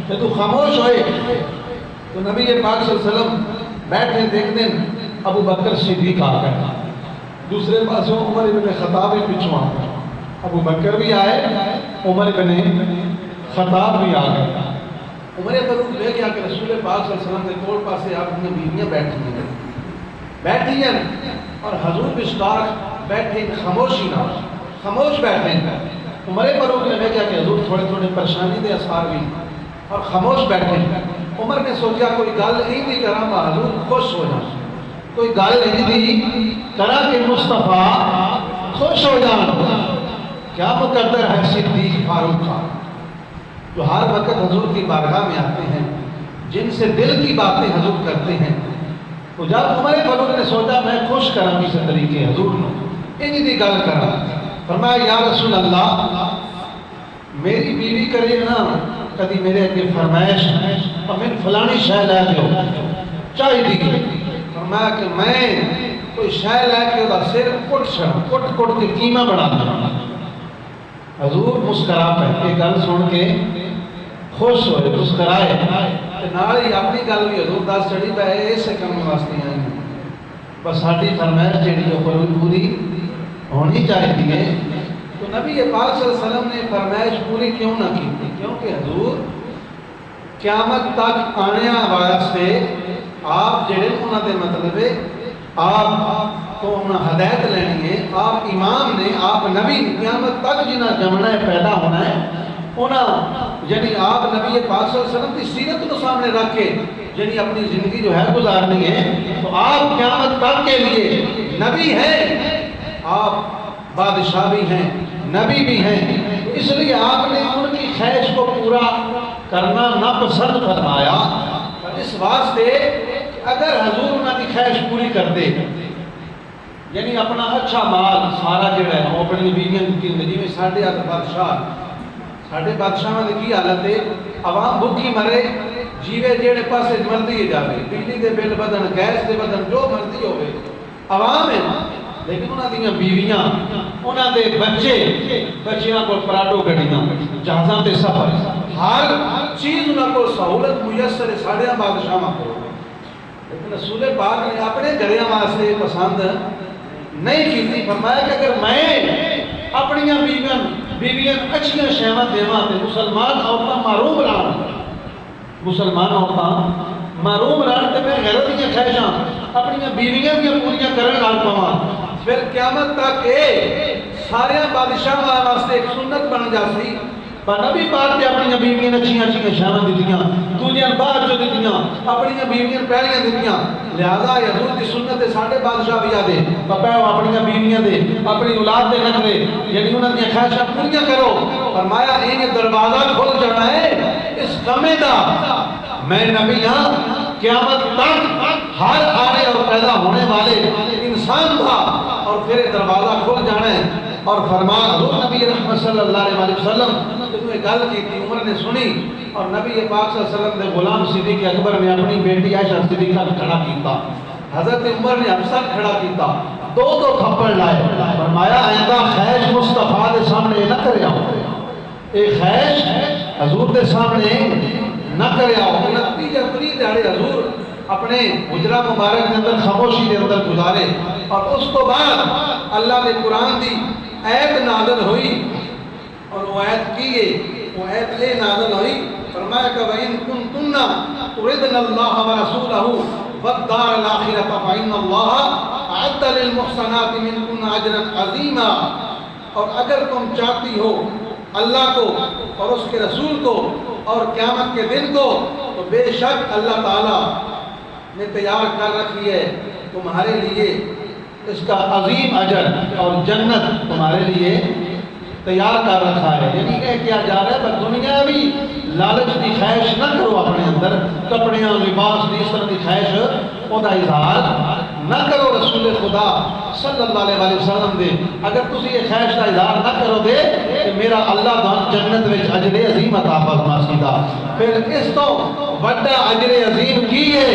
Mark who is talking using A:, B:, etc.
A: کہ تو خاموش ہوئے تو نبی پاک صلی اللہ علیہ وسلم بیٹھے دیکھ دیں ابو بکر صدیق آ گئے، دوسرے پاسوں عمر ابن خطاب پچھو آ گئے، ابو بکر بھی آئے، عمر ابن خطاب بھی آ گئے۔ عمر فاروق لے گیا کہ رسول پاک صلی اللہ علیہ وسلم کے کول پاسے آپ کی بیویاں بیٹھی ہیں اور حضور بشکار بیٹھے خاموشی نہ خاموش بیٹھے ہیں۔ عمر فاروق نے لے گیا کہ حضور تھوڑے تھوڑے پریشانی دے اثار بھی اور خاموش بیٹھے ہیں۔ عمر نے سوچا کوئی گل نہیں دی کرا ما حضور خوش ہو جائے، کوئی گل نہیں دی کرا کہ مصطفیٰ خوش ہو جائے۔ کیا مقدر ہے صدیق فاروق کا جو ہر وقت حضور کی بارگاہ میں آتے ہیں، جن سے دل کی باتیں حضور کرتے ہیں۔ تو جب عمر فاروق نے سوچا میں خوش کرا کسی طریقے حضور نے انہی دی گل کرا، فرمایا یا رسول اللہ میری بیوی کرے نا کدی میرے اگے فرمائش اور میں فلانی شے لے دیو چاہی دی، فرمایا کہ میں کوئی شے لے کے دا سر کٹ کے قیمہ بنا دوں۔ حضور مسکرا پہ یہ گل سن کے خوش ہوئے، مسکرائے نال ہی اپنی گل بھی حضور دس چڑھی پہ اسے کم واسطے آئی ہیں، بس ساڈی فرمائش جیڑی پوری ہونی چاہیے ہے۔ تو نبی پاک صلی اللہ علیہ وسلم نے فرمائش پوری کیوں نہ کی تھی؟ کیونکہ حضور قیامت تک آنے واسطے آپ جڑے انہاں دے مطلب آپ تو انہاں ہدایت لینی ہے، آپ امام نے، آپ نبی قیامت تک جنہ جمنا ہے پیدا ہونا ہے انہاں یعنی آپ نبی پاک صلی اللہ علیہ وسلم کی سیرت کو سامنے رکھ کے یعنی اپنی زندگی جو ہے گزارنی ہے، تو آپ قیامت تک کے لیے نبی ہیں، آپ بادشاہ بھی ہیں، نبی بھی ہیں، اس لیے آپ نے ان کی خواہش کو پورا کرنا ناپسند فرمایا۔ اس واسطے اگر حضور انہوں کی خواہش پوری کر دے یعنی اپنا اچھا مال سارا جڑا ہے وہ اپنی بیویاں کی زندگی میں ساڑھے بادشاہ نے کی حالت ہے عوام بھوکی مرے جیوے جیڑے پاسے مرضی جاوے، بجلی دے بل بدن، گیس دے بدن، جو مرضی ہوئے عوام ہے، لیکن انہاں دیاں بیویاں انہاں دے بچیاں کو پراڈو گڑیاں جہازاں تے سفر ہر چیز انہاں کو سہولت میسر ہے ساڑھے بادشاہ کو، لیکن رسول پاک نے اپنے گھریاں واسطے پسند نہیں کی تھی۔ فرمایا کہ اگر میں اپنیاں بیویاں اچھیاں شہوت دیواں تے مسلمان عورتاں معروم رہن تے میں غیرت دیاں خواہشاں اپنیاں بیویاں بھی پوریاں کرن لگ پواں، پھر قیامت تک سارے بادشاہ واسطے ایک سنت بن جاتی۔ پر نبی پاک نے اپنی بیویاں اچھیاں شہوت دیتیاں، دوجیاں بعد جو دیتیاں، اپنی بیویاں پہلیاں دیتیاں، لہذا حضور کی سنت ساڑھے بادشاہ بھی آدھے پپے ہو اپنی بیویاں دے، اپنی اولاد دے نکلے یعنی انہوں نے خواہشاں پوریاں کرو۔ فرمایا یہ دروازہ کھل جانا ہے اس کمے دا، میں نبی ہاں قیامت تک ہر آنے اور پیدا ہونے والے انسان تھا اور پھر دروازہ کھل جانا ہے۔ اور فرمان حضور نبی رحمت صلی اللہ علیہ وسلم نے گل کی تھی، عمر نے سنی اور نبی پاک صلی اللہ علیہ وسلم نے غلام صدیق اکبر نے اپنی بیٹی عائشہ صدیقہ کھڑا کیتا، حضرت عمر نے حفصہ کھڑا کیتا، دو تھپڑ لائے، فرمایا آئندہ خواہش مصطفیٰ دے سامنے نہ کرے آؤ، ایک خواہش حضور دے سامنے نہ کرے آؤ۔ 29 اپریل دیہڑے حضور اپنے حجرہ مبارک کے اندر خاموشی کے اندر گزارے اور اس کو بعد اللہ نے قرآن دی آیت نازل ہوئی اور وہ آیت کیے وہ آیت لے نازل ہوئی، فرمایا کہ وَإِن كُنتُنَّ تُرِدْنَ اللَّهَ وَرَسُولَهُ وَالدَّارَ الْآخِرَةَ فَإِنَّ اللَّهَ أَعَدَّ لِلْمُحْسَنَاتِ مِنكُنَّ أَجْرًا عَظِيمًا، اور اگر تم چاہتی ہو اللہ کو اور اس کے رسول کو اور قیامت کے دن کو تو بے شک اللہ تعالیٰ نے تیار کر رکھی ہے تمہارے لیے اس کا عظیم اجر اور جنت تمہارے لیے تیار کر رکھا ہے۔ یعنی کہ کیا جا رہا ہے پر دنیا بھی لالچ کی خواہش نہ کرو اپنے اندر، کپڑیاں لباس دی اس طرح کی خواہش وہ دا اظہار نہ کرو رسول خدا صلی اللہ علیہ وسلم دے۔ اگر تسی یہ خواہش کا اظہار نہ کرو دے کہ میرا اللہ دا جنت وچ اجر عظیم عطا فرما سیدھا، پھر اس تو بڑا اجر عظیم کی ہے